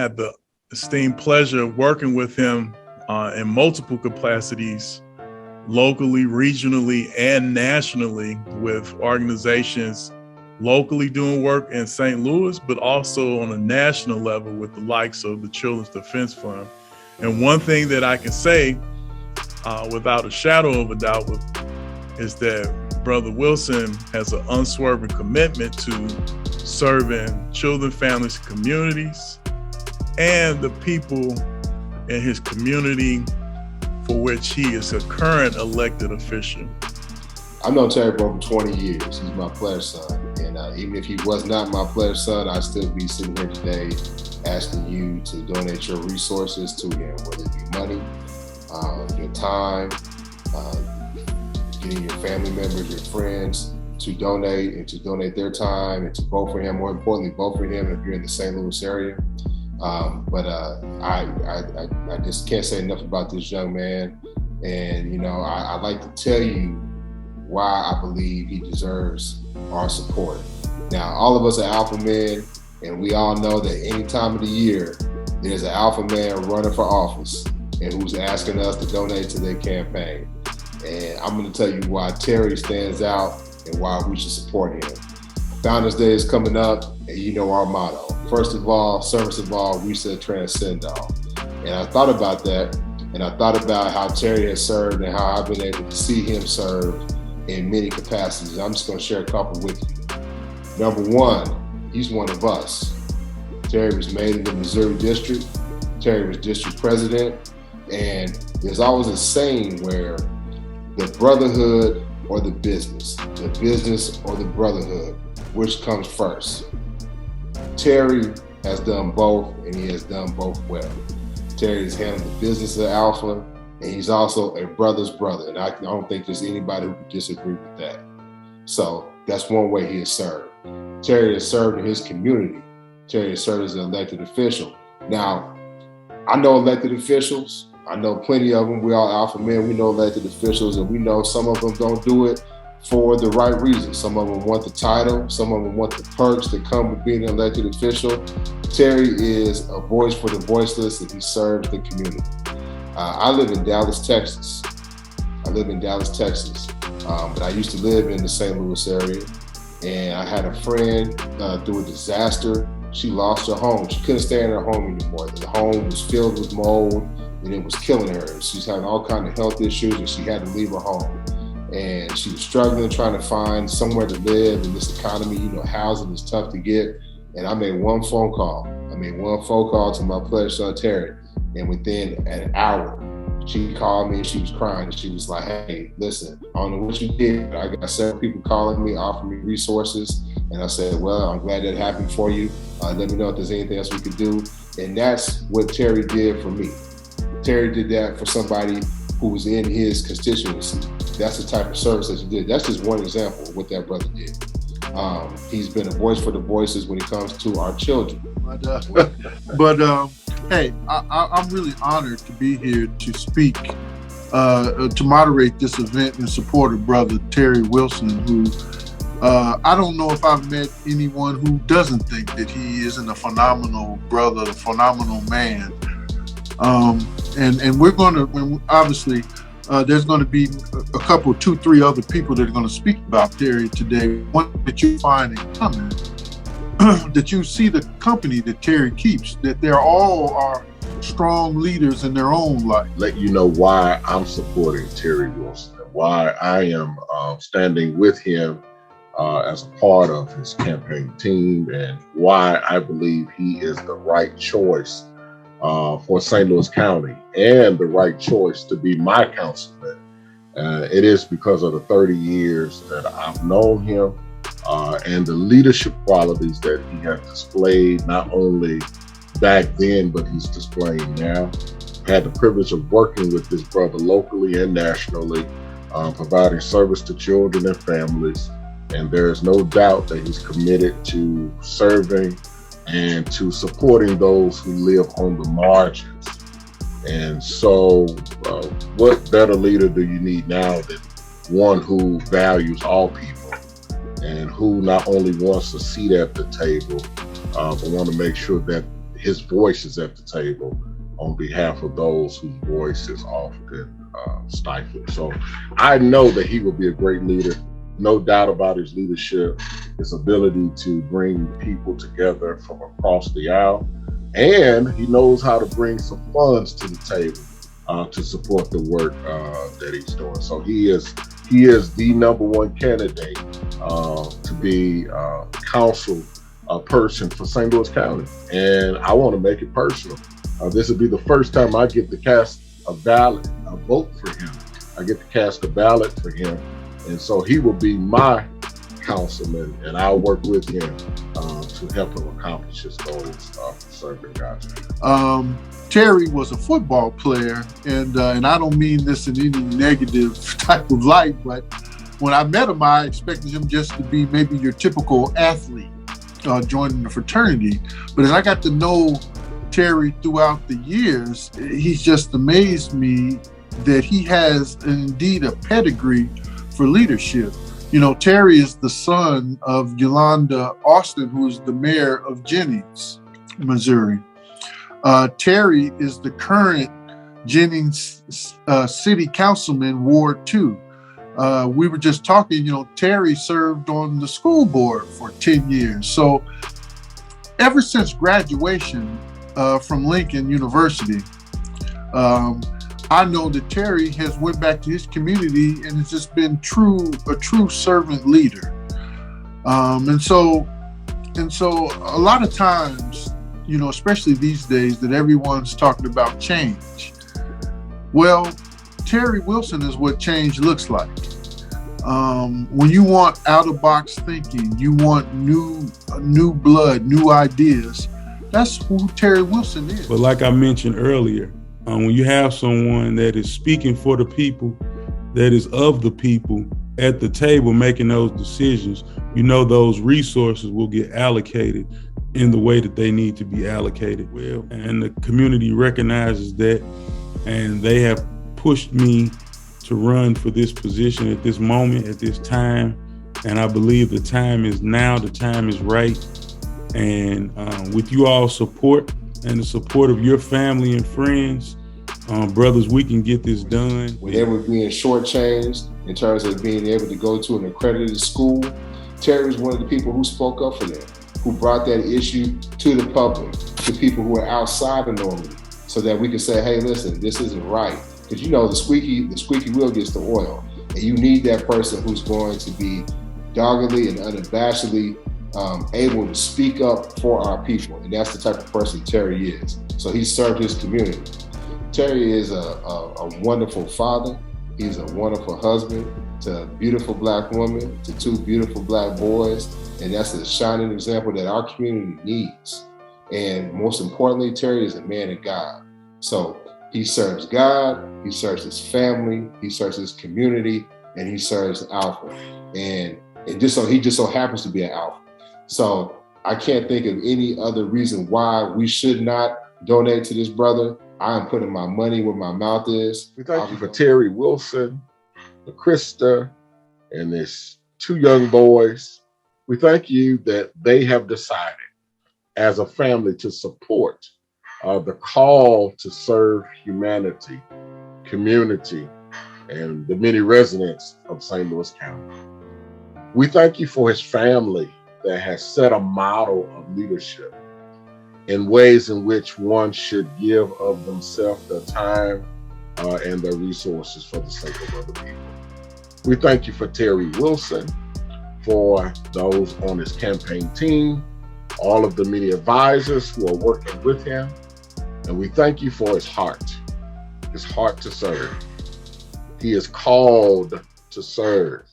had the esteemed pleasure of working with him in multiple capacities, locally, regionally, and nationally, with organizations locally doing work in St. Louis, but also on a national level with the likes of the Children's Defense Fund. And one thing that I can say without a shadow of a doubt is that Brother Wilson has an unswerving commitment to serving children, families, communities, and the people in his community for which he is a current elected official. I've known Terry for over 20 years. He's my pledge son. And even if he was not my pledge son, I'd still be sitting here today asking you to donate your resources to him, whether it be money, your time, getting your family members, your friends to donate and to donate their time and to vote for him. More importantly, vote for him if you're in the St. Louis area. I just can't say enough about this young man. And, you know, I'd like to tell you why I believe he deserves our support. Now, all of us are alpha men, and we all know that any time of the year, there's an alpha man running for office and who's asking us to donate to their campaign. And I'm going to tell you why Terry stands out and why we should support him. Founders Day is coming up, and you know our motto. First of all, service of all, we shall transcend all. And I thought about that, and I thought about how Terry has served and how I've been able to see him serve in many capacities. I'm just going to share a couple with you. Number one, he's one of us. Terry was made in the Missouri district. Terry was district president. And there's always a saying where the brotherhood or the business or the brotherhood, which comes first? Terry has done both, and he has done both well. Terry has handled the business of Alpha, and he's also a brother's brother. And I don't think there's anybody who could disagree with that. So that's one way he has served. Terry has served in his community. Terry has served as an elected official. Now, I know elected officials. I know plenty of them. We're all alpha men. We know elected officials, and we know some of them don't do it for the right reasons. Some of them want the title. Some of them want the perks that come with being an elected official. Terry is a voice for the voiceless, and he serves the community. I live in Dallas, Texas. But I used to live in the St. Louis area, and I had a friend through a disaster. She lost her home. She couldn't stay in her home anymore. The home was filled with mold, and it was killing her. She's having all kinds of health issues, and she had to leave her home. And she was struggling, trying to find somewhere to live in this economy. You know, housing is tough to get. And I made one phone call. To my pledge son, Terry. And within an hour, she called me and she was crying. And she was like, hey, listen, I don't know what you did, but I got several people calling me, offering me resources. And I said, well, I'm glad that happened for you. Let me know if there's anything else we could do. And that's what Terry did for me. Terry did that for somebody who was in his constituency. That's the type of service that he did. That's just one example of what that brother did. He's been a voice for the voices when it comes to our children. Hey, I'm really honored to be here to speak, to moderate this event in support of Brother Terry Wilson, who I don't know if I've met anyone who doesn't think that he isn't a phenomenal brother, a phenomenal man. And we're going to, obviously, there's going to be a couple, 2-3 other people that are going to speak about Terry today. One that you find in common, that you see the company that Terry keeps, that they're all are strong leaders in their own life. Let you know why I'm supporting Terry Wilson and why I am standing with him as a part of his campaign team, and why I believe he is the right choice for St. Louis County and the right choice to be my councilman. It is because of the 30 years that I've known him and the leadership qualities that he has displayed, not only back then, but he's displaying now. Had the privilege of working with this brother locally and nationally, providing service to children and families. And there is no doubt that he's committed to serving and to supporting those who live on the margins. And so what better leader do you need now than one who values all people and who not only wants a seat at the table, but want to make sure that his voice is at the table on behalf of those whose voice is often stifled. So I know that he will be a great leader. No doubt about his leadership, his ability to bring people together from across the aisle, and he knows how to bring some funds to the table to support the work that he's doing. So he is the number one candidate to be council person for St. Louis County, and I want to make it personal. This will be the first time I get to cast a ballot, a vote for him. I get to cast a ballot for him. And so he will be my councilman, and I'll work with him to help him accomplish his goals for serving God. Terry was a football player, and I don't mean this in any negative type of light, but when I met him, I expected him just to be maybe your typical athlete joining the fraternity. But as I got to know Terry throughout the years, he's just amazed me that he has indeed a pedigree for leadership. You know, Terry is the son of Yolanda Austin, who is the mayor of Jennings, Missouri. Terry is the current Jennings City Councilman, Ward 2. We were just talking, you know, Terry served on the school board for 10 years. So ever since graduation from Lincoln University, I know that Terry has went back to his community and has just been a true servant leader. And so a lot of times, you know, especially these days that everyone's talking about change. Well, Terry Wilson is what change looks like. When you want out-of-box thinking, you want new blood, new ideas, that's who Terry Wilson is. But like I mentioned earlier, when you have someone that is speaking for the people, that is of the people at the table making those decisions, you know those resources will get allocated in the way that they need to be allocated. Well, and the community recognizes that, and they have pushed me to run for this position at this moment, at this time. And I believe the time is now, the time is right. And with you all's support and the support of your family and friends, brothers, we can get this done. When they were being shortchanged in terms of being able to go to an accredited school, Terry was one of the people who spoke up for them, who brought that issue to the public, to people who are outside of Normandy, so that we can say, hey, listen, this isn't right. Because you know the squeaky wheel gets the oil, and you need that person who's going to be doggedly and unabashedly able to speak up for our people, and that's the type of person Terry is. So he served his community. Terry is a wonderful father. He's a wonderful husband to a beautiful Black woman, to two beautiful Black boys, and that's a shining example that our community needs. And most importantly, Terry is a man of God. So he serves God, he serves his family, he serves his community, and he serves Alpha. And he just so happens to be an Alpha. So I can't think of any other reason why we should not donate to this brother. I am putting my money where my mouth is. We thank you for Terry Wilson, Krista, and his two young boys. We thank you that they have decided as a family to support the call to serve humanity, community, and the many residents of St. Louis County. We thank you for his family that has set a model of leadership in ways in which one should give of themselves, their time, and their resources for the sake of other people. We thank you for Terry Wilson, for those on his campaign team, all of the many advisors who are working with him, and we thank you for his heart to serve. He is called to serve.